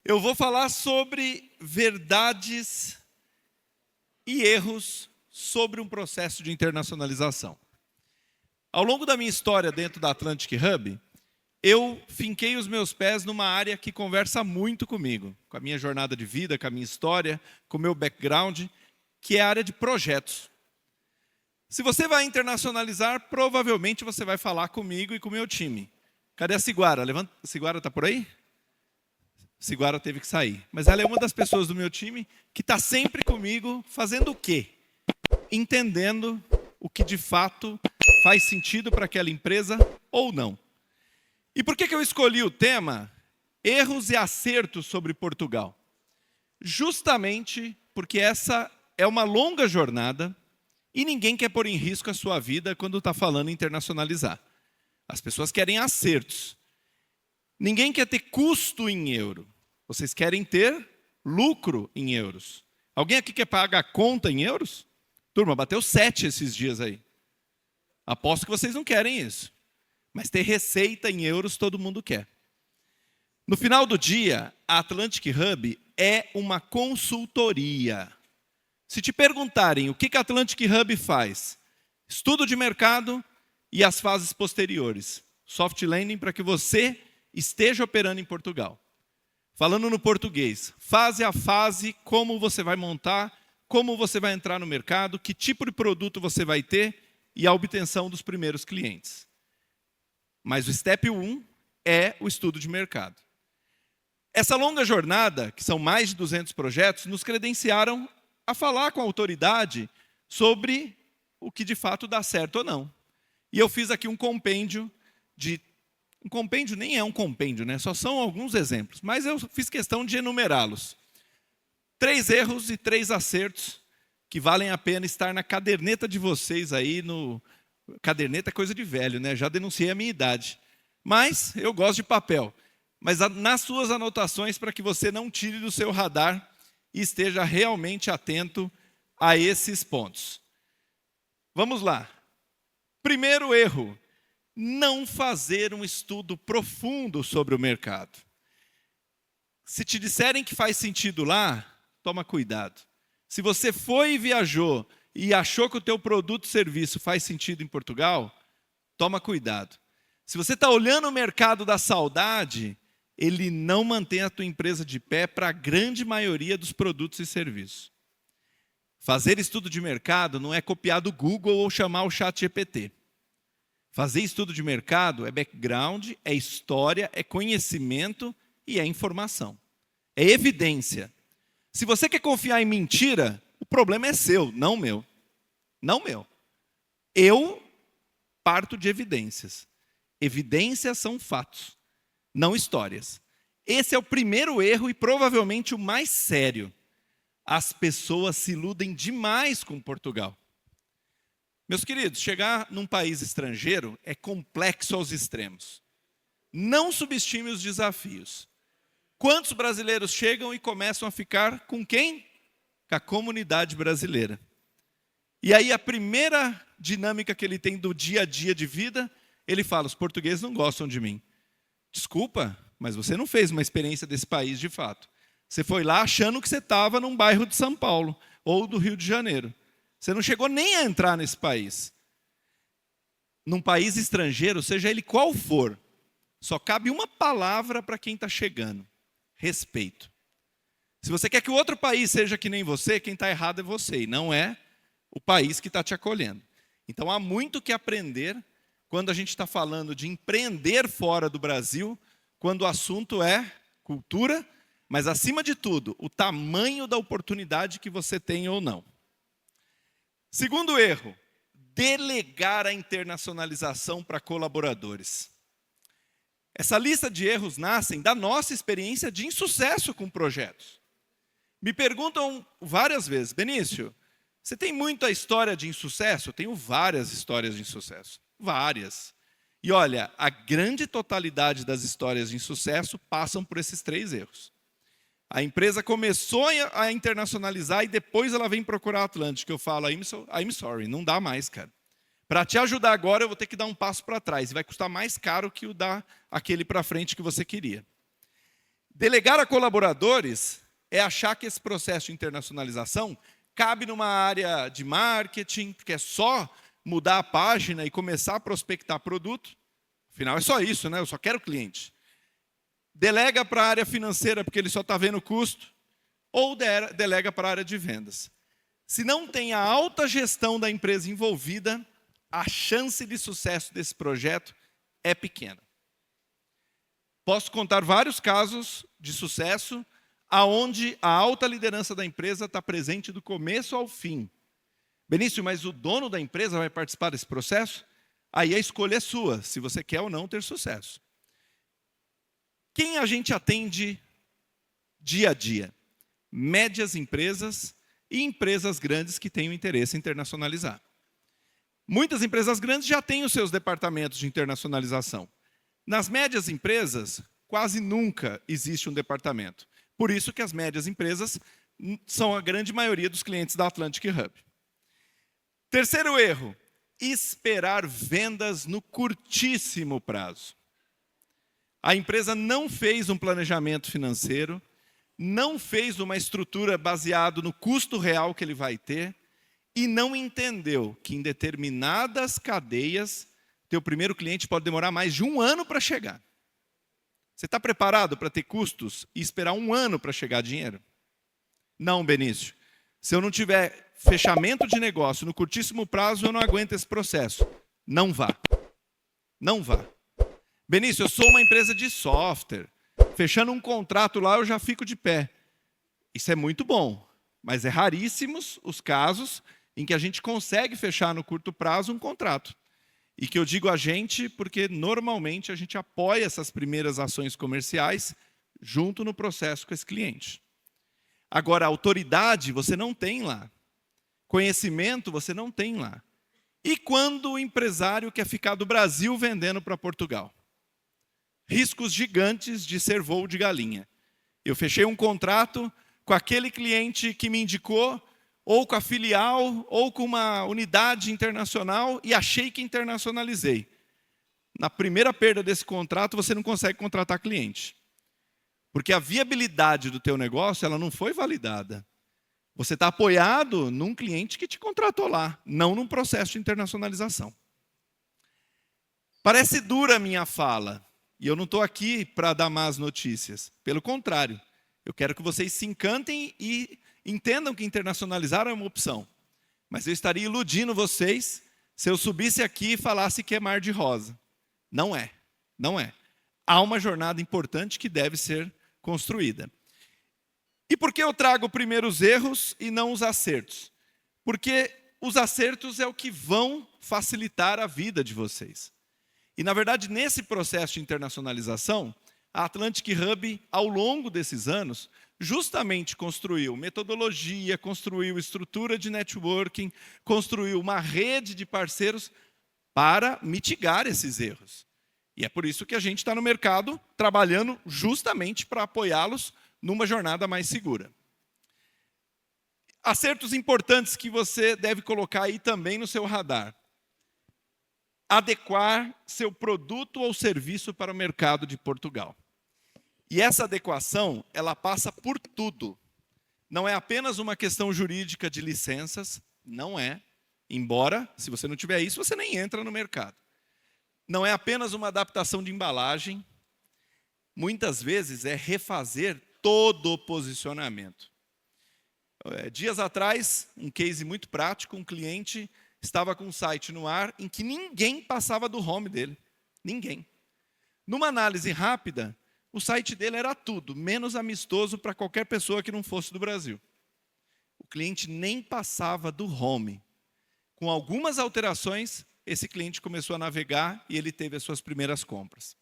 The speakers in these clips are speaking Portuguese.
Eu vou falar sobre verdades e erros sobre um processo de internacionalização. Ao longo da minha história dentro da Atlantic Hub, eu finquei os meus pés numa área que conversa muito comigo, com a minha jornada de vida, com a minha história, com o meu background, que é a área de projetos. Se você vai internacionalizar, provavelmente você vai falar comigo e com o meu time. Cadê a Ciguara? Levanta. A Ciguara está por aí? Ciguara teve que sair. Mas ela é uma das pessoas do meu time que está sempre comigo fazendo o quê? Entendendo o que de fato faz sentido para aquela empresa ou não. E por que eu escolhi o tema Erros e Acertos sobre Portugal? Justamente porque essa é uma longa jornada e ninguém quer pôr em risco a sua vida quando está falando em internacionalizar. As pessoas querem acertos. Ninguém quer ter custo em euro. Vocês querem ter lucro em euros. Alguém aqui quer pagar a conta em euros? Turma, bateu 7 esses dias aí. Aposto que vocês não querem isso. Mas ter receita em euros todo mundo quer. No final do dia, a Atlantic Hub é uma consultoria. Se te perguntarem o que a Atlantic Hub faz, estudo de mercado e as fases posteriores. Soft landing para que você esteja operando em Portugal. Falando no português, fase a fase, como você vai montar, como você vai entrar no mercado, que tipo de produto você vai ter e a obtenção dos primeiros clientes. Mas o step 1 é o estudo de mercado. Essa longa jornada, que são mais de 200 projetos, nos credenciaram a falar com a autoridade sobre o que de fato dá certo ou não. E eu fiz aqui um compêndio de... Um compêndio nem é um compêndio, né? Só são alguns exemplos. Mas eu fiz questão de enumerá-los. 3 erros e 3 acertos que valem a pena estar na caderneta de vocês aí. Caderneta é coisa de velho, né? Já denunciei a minha idade. Mas eu gosto de papel. Mas nas suas anotações para que você não tire do seu radar e esteja realmente atento a esses pontos. Vamos lá. Primeiro erro. Não fazer um estudo profundo sobre o mercado. Se te disserem que faz sentido lá, toma cuidado. Se você foi e viajou e achou que o teu produto ou serviço faz sentido em Portugal, toma cuidado. Se você está olhando o mercado da saudade, ele não mantém a tua empresa de pé para a grande maioria dos produtos e serviços. Fazer estudo de mercado não é copiar do Google ou chamar o ChatGPT. Fazer estudo de mercado é background, é história, é conhecimento e é informação. É evidência. Se você quer confiar em mentira, o problema é seu, não meu. Não meu. Eu parto de evidências. Evidências são fatos, não histórias. Esse é o primeiro erro e provavelmente o mais sério. As pessoas se iludem demais com Portugal. Meus queridos, chegar num país estrangeiro é complexo aos extremos. Não subestime os desafios. Quantos brasileiros chegam e começam a ficar com quem? Com a comunidade brasileira. E aí a primeira dinâmica que ele tem do dia a dia de vida, ele fala, os portugueses não gostam de mim. Desculpa, mas você não fez uma experiência desse país de fato. Você foi lá achando que você estava num bairro de São Paulo ou do Rio de Janeiro. Você não chegou nem a entrar nesse país. Num país estrangeiro, seja ele qual for, só cabe uma palavra para quem está chegando. Respeito. Se você quer que o outro país seja que nem você, quem está errado é você, e não é o país que está te acolhendo. Então há muito que aprender quando a gente está falando de empreender fora do Brasil, quando o assunto é cultura, mas acima de tudo, o tamanho da oportunidade que você tem ou não. Segundo erro, delegar a internacionalização para colaboradores. Essa lista de erros nascem da nossa experiência de insucesso com projetos. Me perguntam várias vezes, Benício, você tem muita história de insucesso? Eu tenho várias histórias de insucesso, várias. E olha, a grande totalidade das histórias de insucesso passam por esses 3 erros. A empresa começou a internacionalizar e depois ela vem procurar a Atlantic. Eu falo, I'm sorry, não dá mais, cara. Para te ajudar agora, eu vou ter que dar um passo para trás. E vai custar mais caro que o dar aquele para frente que você queria. Delegar a colaboradores é achar que esse processo de internacionalização cabe numa área de marketing, porque é só mudar a página e começar a prospectar produto. Afinal, é só isso, né? Eu só quero cliente. Delega para a área financeira, porque ele só está vendo o custo, ou delega para a área de vendas. Se não tem a alta gestão da empresa envolvida, a chance de sucesso desse projeto é pequena. Posso contar vários casos de sucesso aonde a alta liderança da empresa está presente do começo ao fim. Benício, mas o dono da empresa vai participar desse processo? Aí a escolha é sua, se você quer ou não ter sucesso. Quem a gente atende dia a dia? Médias empresas e empresas grandes que têm o interesse em internacionalizar. Muitas empresas grandes já têm os seus departamentos de internacionalização. Nas médias empresas, quase nunca existe um departamento. Por isso que as médias empresas são a grande maioria dos clientes da Atlantic Hub. Terceiro erro, esperar vendas no curtíssimo prazo. A empresa não fez um planejamento financeiro, não fez uma estrutura baseada no custo real que ele vai ter e não entendeu que em determinadas cadeias, teu primeiro cliente pode demorar mais de 1 ano para chegar. Você está preparado para ter custos e esperar 1 ano para chegar dinheiro? Não, Benício. Se eu não tiver fechamento de negócio no curtíssimo prazo, eu não aguento esse processo. Não vá. Não vá. Benício, eu sou uma empresa de software. Fechando um contrato lá, eu já fico de pé. Isso é muito bom, mas é raríssimos os casos em que a gente consegue fechar no curto prazo um contrato. E que eu digo a gente porque normalmente a gente apoia essas primeiras ações comerciais junto no processo com esse cliente. Agora, autoridade você não tem lá. Conhecimento você não tem lá. E quando o empresário quer ficar do Brasil vendendo para Portugal? Riscos gigantes de ser voo de galinha. Eu fechei um contrato com aquele cliente que me indicou, ou com a filial, ou com uma unidade internacional, e achei que internacionalizei. Na primeira perda desse contrato, você não consegue contratar cliente. Porque a viabilidade do teu negócio ela não foi validada. Você está apoiado num cliente que te contratou lá, não num processo de internacionalização. Parece dura a minha fala, e eu não estou aqui para dar más notícias. Pelo contrário, eu quero que vocês se encantem e entendam que internacionalizar é uma opção. Mas eu estaria iludindo vocês se eu subisse aqui e falasse que é mar de rosa. Não é, não é. Há uma jornada importante que deve ser construída. E por que eu trago primeiro os erros e não os acertos? Porque os acertos é o que vão facilitar a vida de vocês. E, na verdade, nesse processo de internacionalização, a Atlantic Hub, ao longo desses anos, justamente construiu metodologia, construiu estrutura de networking, construiu uma rede de parceiros para mitigar esses erros. E é por isso que a gente está no mercado trabalhando justamente para apoiá-los numa jornada mais segura. Acertos importantes que você deve colocar aí também no seu radar. Adequar seu produto ou serviço para o mercado de Portugal. E essa adequação, ela passa por tudo. Não é apenas uma questão jurídica de licenças, não é. Embora, se você não tiver isso, você nem entra no mercado. Não é apenas uma adaptação de embalagem. Muitas vezes é refazer todo o posicionamento. Dias atrás, um case muito prático, um cliente estava com um site no ar em que ninguém passava do home dele. Ninguém. Numa análise rápida, o site dele era tudo, menos amistoso para qualquer pessoa que não fosse do Brasil. O cliente nem passava do home. Com algumas alterações, esse cliente começou a navegar e ele teve as suas primeiras compras.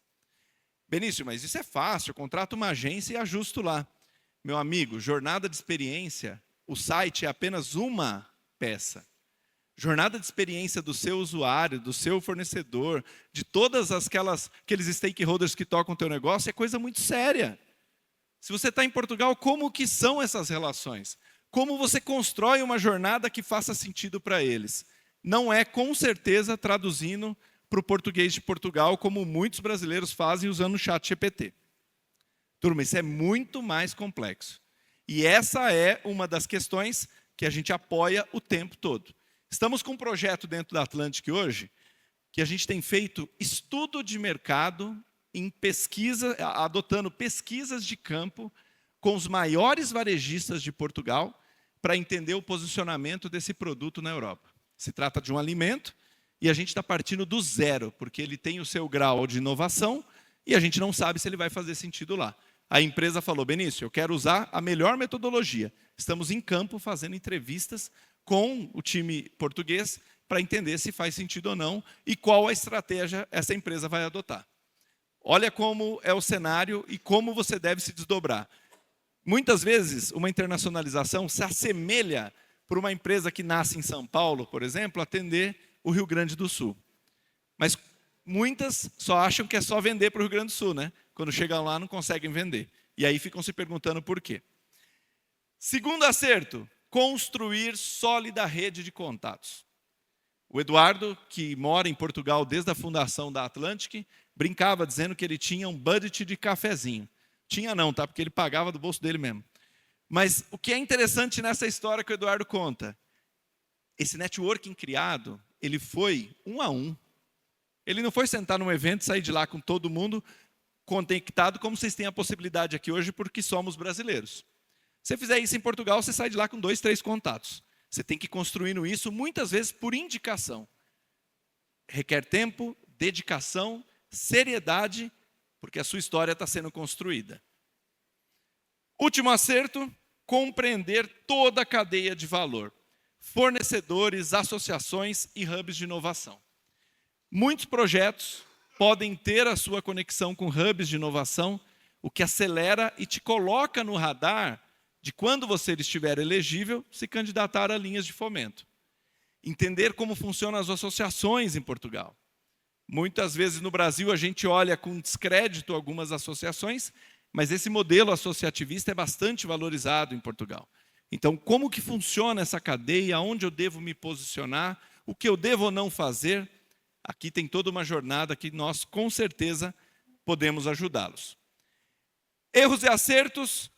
Benício, mas isso é fácil, eu contrato uma agência e ajusto lá. Meu amigo, jornada de experiência, o site é apenas uma peça. Jornada de experiência do seu usuário, do seu fornecedor, de todas aqueles stakeholders que tocam o teu negócio, é coisa muito séria. Se você está em Portugal, como que são essas relações? Como você constrói uma jornada que faça sentido para eles? Não é, com certeza, traduzindo para o português de Portugal, como muitos brasileiros fazem usando o ChatGPT. Turma, isso é muito mais complexo. E essa é uma das questões que a gente apoia o tempo todo. Estamos com um projeto dentro da Atlantic hoje, que a gente tem feito estudo de mercado em pesquisa, adotando pesquisas de campo com os maiores varejistas de Portugal para entender o posicionamento desse produto na Europa. Se trata de um alimento e a gente está partindo do zero, porque ele tem o seu grau de inovação e a gente não sabe se ele vai fazer sentido lá. A empresa falou, Benício, eu quero usar a melhor metodologia. Estamos em campo fazendo entrevistas com o time português para entender se faz sentido ou não e qual a estratégia essa empresa vai adotar. Olha como é o cenário e como você deve se desdobrar. Muitas vezes, uma internacionalização se assemelha por uma empresa que nasce em São Paulo, por exemplo, atender o Rio Grande do Sul. Mas muitas só acham que é só vender para o Rio Grande do Sul, né? Quando chegam lá, não conseguem vender. E aí ficam se perguntando por quê. Segundo acerto, construir sólida rede de contatos. O Eduardo, que mora em Portugal desde a fundação da Atlantic, brincava dizendo que ele tinha um budget de cafezinho. Tinha não, tá? Porque ele pagava do bolso dele mesmo. Mas o que é interessante nessa história que o Eduardo conta, esse networking criado, ele foi um a um. Ele não foi sentar num evento e sair de lá com todo mundo conectado, como vocês têm a possibilidade aqui hoje, porque somos brasileiros. Se você fizer isso em Portugal, você sai de lá com 2, 3 contatos. Você tem que ir construindo isso, muitas vezes, por indicação. Requer tempo, dedicação, seriedade, porque a sua história está sendo construída. Último acerto, compreender toda a cadeia de valor. Fornecedores, associações e hubs de inovação. Muitos projetos podem ter a sua conexão com hubs de inovação, o que acelera e te coloca no radar de quando você estiver elegível, se candidatar a linhas de fomento. Entender como funcionam as associações em Portugal. Muitas vezes no Brasil a gente olha com descrédito algumas associações, mas esse modelo associativista é bastante valorizado em Portugal. Então, como que funciona essa cadeia, onde eu devo me posicionar, o que eu devo ou não fazer? Aqui tem toda uma jornada que nós, com certeza, podemos ajudá-los. Erros e acertos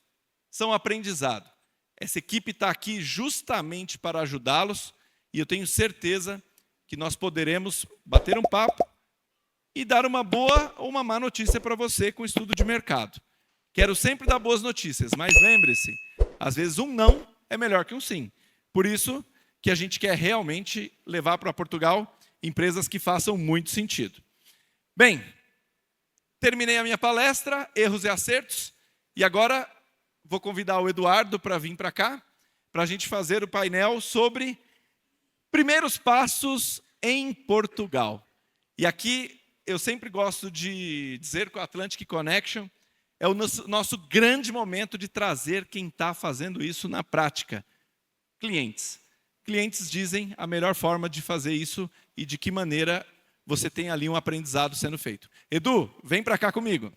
são aprendizado. Essa equipe está aqui justamente para ajudá-los e eu tenho certeza que nós poderemos bater um papo e dar uma boa ou uma má notícia para você com o estudo de mercado. Quero sempre dar boas notícias, mas lembre-se, às vezes um não é melhor que um sim. Por isso que a gente quer realmente levar para Portugal empresas que façam muito sentido. Bem, terminei a minha palestra, erros e acertos, e agora vou convidar o Eduardo para vir para cá, para a gente fazer o painel sobre primeiros passos em Portugal. E aqui eu sempre gosto de dizer que o Atlantic Connection é o nosso grande momento de trazer quem está fazendo isso na prática. Clientes. Clientes dizem a melhor forma de fazer isso e de que maneira você tem ali um aprendizado sendo feito. Edu, vem para cá comigo.